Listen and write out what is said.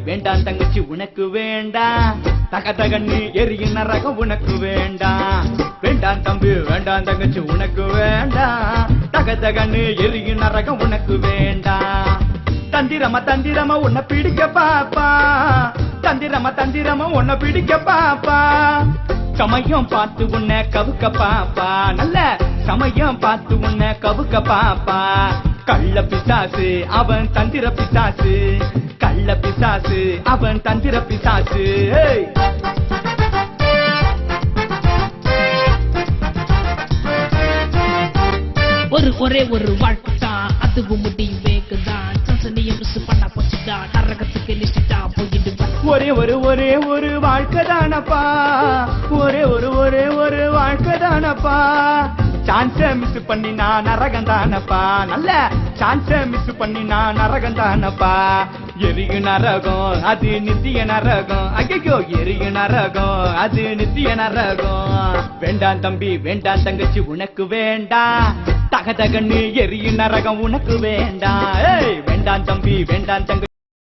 வேண்டாம் தங்கச்சி உனக்கு வேண்டாம் தகதகன்னு எரியும் நரகம் உனக்கு வேண்டாம் வேண்டாம் தம்பி வேண்டாம் தங்கச்சி உனக்கு வேண்டாம் தகதகன்னு எரியும் நரகம் உனக்கு வேண்டாம் தந்திரமா உன்னை பிடிக்க பாப்பா தந்திரமா உன்னை பிடிக்க பாப்பா சமயம் பார்த்து உன்னை கவுக்க பாப்பா நல்ல சமயம் பார்த்து உன்னை கவுக்க பாப்பா கள்ள பிசாசு அவன் தந்திர பிசாசு கள்ள பிசாசு அவன் தந்திர பிசாசு ஒரே ஒரு வாழ்க்கை தான் அதுவும் முடியும் வேகதான் சசனியம் பண்ணா போச்சுதான் நரகத்துக்கு நிஷ்டா போயிட்டு ஒரே ஒரு வாழ்க்கை தானப்பா ஒரே ஒரு வாழ்க்கை தானப்பா சான்ஸ மிஸ் பண்ணி நான் நரகம் தானப்பா நல்ல சான்ஸ மிஸ் பண்ணி நான் நரகம் தானப்பா எரியும் நரகம் அது நித்திய நரகம் ஐயோ எரியும் நரகம் அது நித்திய நரகம் வேண்டாம் தம்பி வேண்டாம் தங்கச்சி உனக்கு வேண்டாம் தகதகன்னு எரியும் நரகம் உனக்கு வேண்டாம் வேண்டாம் தம்பி வேண்டாம் தங்கச்சி